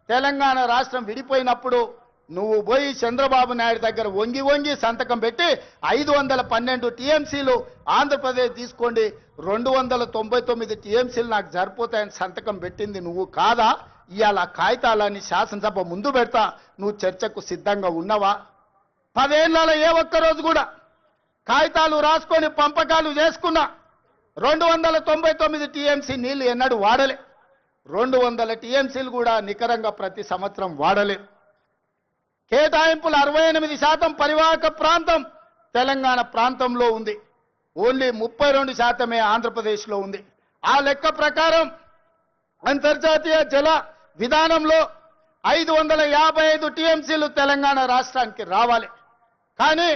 తెలంగాణ రాష్ట్రం విడిపోయినప్పుడు నువ్వు పోయి చంద్రబాబు నాయుడు దగ్గర వంగి వంగి సంతకం పెట్టి 512 టీఎంసీలు ఆంధ్రప్రదేశ్ తీసుకోండి 299 టీఎంసీలు నాకు సరిపోతాయని సంతకం పెట్టింది నువ్వు కాదా? ఇవాళ కాగితాలని శాసనసభ ముందు పెడతా నువ్వు చర్చకు సిద్ధంగా ఉన్నావా? 10 ఏళ్లలో ఏ ఒక్కరోజు కూడా కాగితాలు రాసుకొని పంపకాలు చేసుకున్నా 299 టీఎంసీ నీళ్లు ఎన్నడూ వాడలే. 200 టీఎంసీలు కూడా నికరంగా ప్రతి సంవత్సరం వాడలే. కేటాయింపులు 68% పరివాహక ప్రాంతం తెలంగాణ ప్రాంతంలో ఉంది. ఓన్లీ 32% ఆంధ్రప్రదేశ్లో ఉంది. ఆ లెక్క ప్రకారం అంతర్జాతీయ జల విధానంలో 555 టీఎంసీలు తెలంగాణ రాష్ట్రానికి రావాలి. కానీ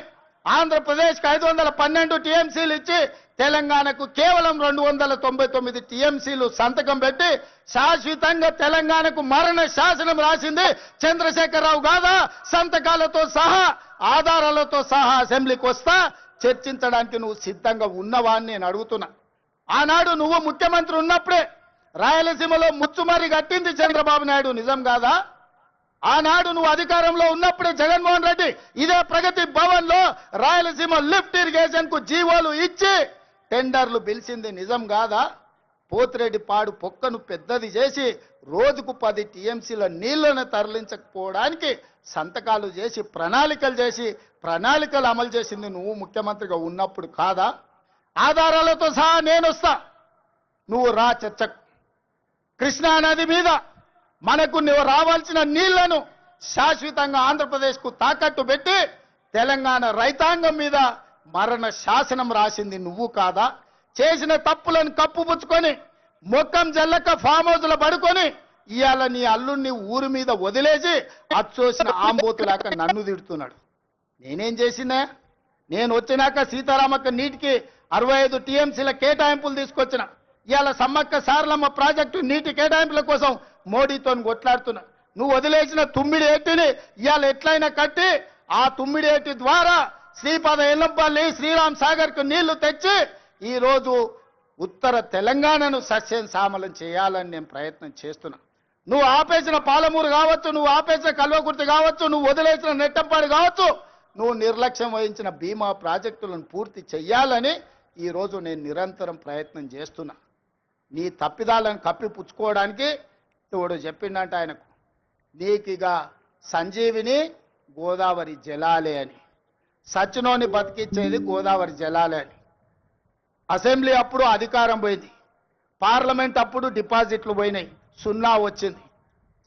ఆంధ్రప్రదేశ్కి 512 టీఎంసీలు ఇచ్చి తెలంగాణకు కేవలం 299 టీఎంసీలు సంతకం పెట్టి శాశ్వతంగా తెలంగాణకు మరణ శాసనం రాసింది చంద్రశేఖరరావు కాదా? సంతకాలతో సహా ఆధారాలతో సహా అసెంబ్లీకి వస్తా చర్చించడానికి నువ్వు సిద్ధంగా ఉన్నవా అని నేను అడుగుతున్నా. ఆనాడు నువ్వు ముఖ్యమంత్రి ఉన్నప్పుడే రాయలసీమలో ముచ్చుమరి కట్టింది చంద్రబాబు నాయుడు, నిజం కాదా? ఆనాడు నువ్వు అధికారంలో ఉన్నప్పుడే జగన్మోహన్ రెడ్డి ఇదే ప్రగతి భవన్ లో రాయలసీమ లిఫ్ట్ ఇరిగేషన్ కు జీవోలు ఇచ్చి టెండర్లు పిలిచింది, నిజం కాదా? పోతిరెడ్డి పాడు పొక్కను పెద్దది చేసి రోజుకు 10 టీఎంసీల నీళ్లను తరలించకపోవడానికి సంతకాలు చేసి ప్రణాళికలు అమలు చేసింది నువ్వు ముఖ్యమంత్రిగా ఉన్నప్పుడు కాదా? ఆధారాలతో సహా నేను వస్తా, నువ్వు రా చర్చకు. కృష్ణా నది మీద మనకు నువ్వు రావాల్సిన నీళ్లను శాశ్వతంగా ఆంధ్రప్రదేశ్కు తాకట్టు పెట్టి తెలంగాణ రైతాంగం మీద మరణ శాసనం రాసింది నువ్వు కాదా? చేసిన తప్పులను కప్పుపుచ్చుకొని మొక్కం జల్లక ఫామ్ హౌస్లో పడుకొని ఇవాళ నీ అల్లుడిని ఊరి మీద వదిలేసి అచ్చోసిన ఆంబోతులాక నన్ను తిడుతున్నాడు. నేనేం చేసినా? నేను వచ్చినాక సీతారామక్క నీటికి 65 టీఎంసీల కేటాయింపులు తీసుకొచ్చిన. ఇవాళ సమ్మక్క సారలమ్మ ప్రాజెక్టు నీటి కేటాయింపుల కోసం మోడీతో కొట్లాడుతున్నా. నువ్వు వదిలేసిన తుమ్మిడి ఏటిని ఇవాళ ఎట్లయినా కట్టి ఆ తుమ్మిడి ఏటి ద్వారా శ్రీపాద ఎల్లంపల్లి శ్రీరామ్ సాగర్ కు నీళ్లు తెచ్చి ఈ రోజు ఉత్తర తెలంగాణను సస్యం సామలం చేయాలని నేను ప్రయత్నం చేస్తున్నా. నువ్వు ఆపేసిన పాలమూరు కావచ్చు, నువ్వు ఆపేసిన కల్వకుర్తి కావచ్చు, నువ్వు వదిలేసిన నెట్టంపాడు కావచ్చు, నువ్వు నిర్లక్ష్యం వహించిన బీమా ప్రాజెక్టులను పూర్తి చెయ్యాలని ఈ రోజు నేను నిరంతరం ప్రయత్నం చేస్తున్నా. నీ తప్పిదాలను కప్పిపుచ్చుకోవడానికి ఎవడు చెప్పిండంట ఆయనకు, నీకిగా సంజీవిని గోదావరి జలాలే అని, సచ్చినోని బతికిచ్చేది గోదావరి జలాలే అని. అసెంబ్లీ అప్పుడు అధికారం పోయింది, పార్లమెంట్ అప్పుడు డిపాజిట్లు పోయినాయి, 0 వచ్చింది.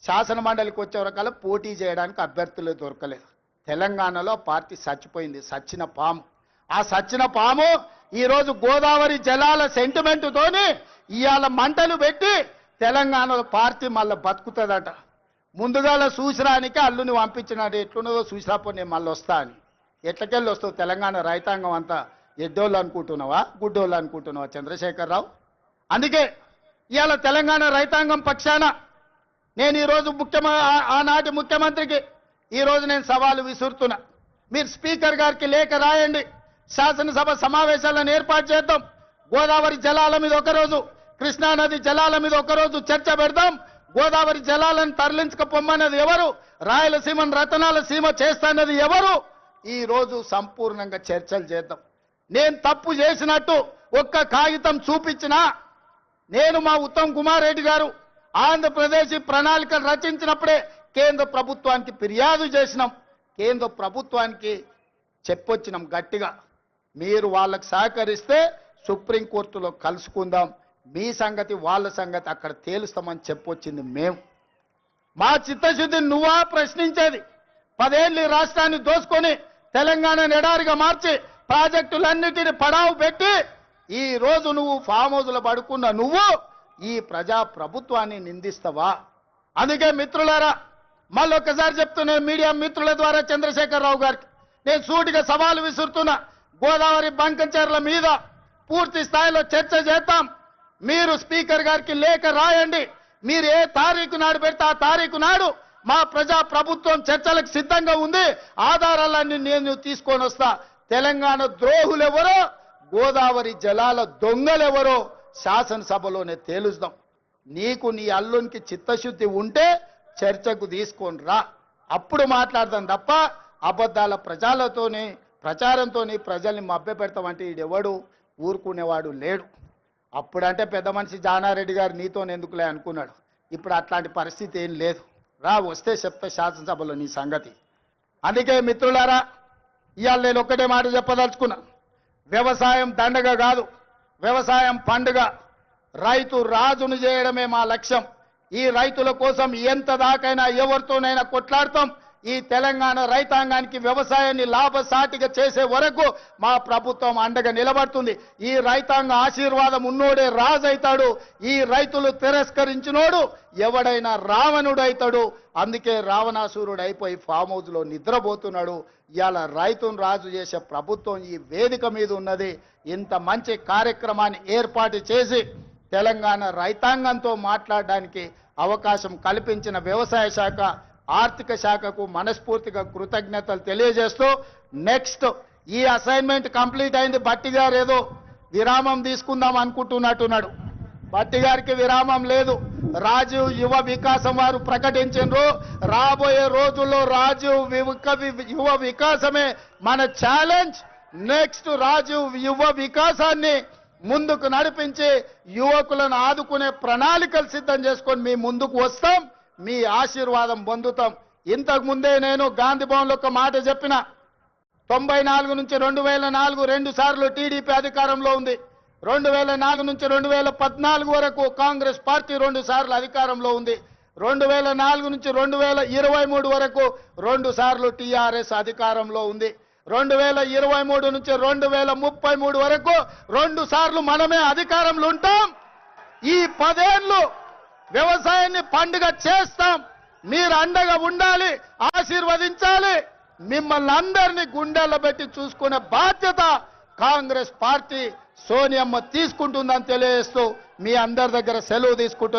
శాసన మండలికి వచ్చే వరకల్లా పోటీ చేయడానికి అభ్యర్థులు దొరకలేదు. తెలంగాణలో పార్టీ చచ్చిపోయింది, సచ్చిన పాము. ఆ సచ్చిన పాము ఈరోజు గోదావరి జలాల సెంటిమెంటుతోని ఇవాళ మంటలు పెట్టి తెలంగాణలో పార్టీ మళ్ళీ బతుకుతుందట. ముందుగాల చూసిరానికి అల్లుని పంపించినాడు, ఎట్లున్నదో చూసిరాపో నేను మళ్ళీ వస్తా అని. ఎట్లకెళ్ళి వస్తావు? తెలంగాణ రైతాంగం అంతా ఎడ్డోళ్ళు అనుకుంటున్నావా, గుడ్డోళ్ళు అనుకుంటున్నావా చంద్రశేఖరరావు? అందుకే ఇవాళ తెలంగాణ రైతాంగం పక్షాన నేను ఈరోజు ఆనాటి ముఖ్యమంత్రికి ఈరోజు నేను సవాలు విసురుతున్నా. మీరు స్పీకర్ గారికి లేఖ రాయండి, శాసనసభ సమావేశాలను ఏర్పాటు చేద్దాం. గోదావరి జలాల మీద ఒకరోజు, కృష్ణానది జలాల మీద ఒకరోజు చర్చ పెడదాం. గోదావరి జలాలను తరలించకపోమ్మన్నది ఎవరు? రాయలసీమను రతనాల సీమ చేస్తాన్నది ఎవరు? ఈ రోజు సంపూర్ణంగా చర్చలు చేద్దాం. నేను తప్పు చేసినట్టు ఒక్క కాగితం చూపించినా, నేను మా ఉత్తమ్ కుమార్ రెడ్డి గారు ఆంధ్రప్రదేశ్ ప్రణాళికలు రచించినప్పుడే కేంద్ర ప్రభుత్వానికి ఫిర్యాదు చేసినాం, కేంద్ర ప్రభుత్వానికి చెప్పొచ్చినాం గట్టిగా, మీరు వాళ్ళకు సహకరిస్తే సుప్రీంకోర్టులో కలుసుకుందాం, మీ సంగతి వాళ్ళ సంగతి అక్కడ తేలుస్తామని చెప్పొచ్చింది మేము. మా చిత్తశుద్ధిని నువ్వా ప్రశ్నించేది? 10 ఏళ్ళు ఈ రాష్ట్రాన్ని దోసుకొని తెలంగాణను ఎడారిగా మార్చి ప్రాజెక్టులన్నిటిని పడావు పెట్టి ఈ రోజు నువ్వు ఫామ్ హౌస్లో పడుకున్న నువ్వు ఈ ప్రజా ప్రభుత్వాన్ని నిందిస్తావా? అందుకే మిత్రులారా, మళ్ళొక్కసారి చెప్తున్నా మీడియా మిత్రుల ద్వారా చంద్రశేఖరరావు గారికి నేను సూటిగా సవాలు విసురుతున్నా. గోదావరి బంకంచెర్ల మీద పూర్తి స్థాయిలో చర్చ చేద్దాం. మీరు స్పీకర్ గారికి లేఖ రాయండి. మీరు ఏ తారీఖు నాడు పెడితే ఆ తారీఖు నాడు మా ప్రజా ప్రభుత్వం చర్చలకు సిద్ధంగా ఉంది. ఆధారాలన్నీ నేను తీసుకొని వస్తా. తెలంగాణ ద్రోహులెవరో, గోదావరి జలాల దొంగలెవరో శాసనసభలోనే తేలుస్తాం. నీకు నీ అల్లునికి చిత్తశుద్ధి ఉంటే చర్చకు తీసుకొని రా, అప్పుడు మాట్లాడదాం తప్ప అబద్ధాల ప్రచారంతోని ప్రజల్ని మభ్యపెడతామంటే ఈడెవడు ఊరుకునేవాడు లేడు. అప్పుడంటే పెద్ద మనిషి జానారెడ్డి గారు నీతో ఎందుకులే అనుకున్నాడు. ఇప్పుడు అట్లాంటి పరిస్థితి ఏం లేదు. రా, వస్తే చెప్తా శాసనసభలో నీ సంగతి. అందుకే మిత్రులారా, ఇవాళ నేను ఒక్కటే మాట చెప్పదలుచుకున్నా. వ్యవసాయం దండగ కాదు, వ్యవసాయం పండుగ. రైతు రాజును చేయడమే మా లక్ష్యం. ఈ రైతుల కోసం ఎంత దాకైనా ఎవరితోనైనా కొట్లాడతాం. ఈ తెలంగాణ రైతాంగానికి వ్యవసాయాన్ని లాభసాటిగా చేసే వరకు మా ప్రభుత్వం అండగా నిలబడుతుంది. ఈ రైతాంగ ఆశీర్వాదం ఉన్నోడే రాజు అవుతాడు. ఈ రైతులు తిరస్కరించినోడు ఎవడైనా రావణుడు అవుతాడు. అందుకే రావణాసురుడు అయిపోయి ఫామ్ హౌస్ లో నిద్రపోతున్నాడు. ఇవాళ రైతును రాజు చేసే ప్రభుత్వం ఈ వేదిక మీద ఉన్నది. ఇంత మంచి కార్యక్రమాన్ని ఏర్పాటు చేసి తెలంగాణ రైతాంగంతో మాట్లాడడానికి అవకాశం కల్పించిన వ్యవసాయ శాఖ, ఆర్థిక శాఖకు మనస్ఫూర్తిగా కృతజ్ఞతలు తెలియజేస్తూ, నెక్స్ట్ ఈ అసైన్మెంట్ కంప్లీట్ అయింది. బట్టి గారు ఏదో విరామం తీసుకుందాం అనుకుంటున్నట్టున్నాడు. బట్టి గారికి విరామం లేదు. రాజీవ్ యువ వికాసం వారు ప్రకటించారు. రాబోయే రోజుల్లో రాజీవ్ యువ వికాసమే మన ఛాలెంజ్. నెక్స్ట్ రాజీవ్ యువ వికాసాన్ని ముందుకు నడిపించి యువకులను ఆదుకునే ప్రణాళికలు సిద్ధం చేసుకొని మీ ముందుకు వస్తాం. మీ ఆశీర్వాదం పొందుతాం. ఇంతకు ముందే నేను గాంధీ భవన్లో ఒక మాట చెప్పిన. 94 నుంచి 2004 2 సార్లు టీడీపీ అధికారంలో ఉంది. 2004 నుంచి 2014 వరకు కాంగ్రెస్ పార్టీ 2 సార్లు అధికారంలో ఉంది. 2004 నుంచి 2023 వరకు 2 సార్లు టీఆర్ఎస్ అధికారంలో ఉంది. 2023 నుంచి 2033 వరకు 2 సార్లు మనమే అధికారంలో ఉంటాం. ఈ 10 ఏళ్లు వ్యవసాయాన్ని పండుగ చేస్తాం. మీరు అండగా ఉండాలి, ఆశీర్వదించాలి. మిమ్మల్ని అందరినీ గుండెల్లో పెట్టి చూసుకునే బాధ్యత కాంగ్రెస్ పార్టీ సోనియమ్మ తీసుకుంటుందని తెలియజేస్తూ మీ అందరి దగ్గర సెలవు తీసుకుంటున్నాను.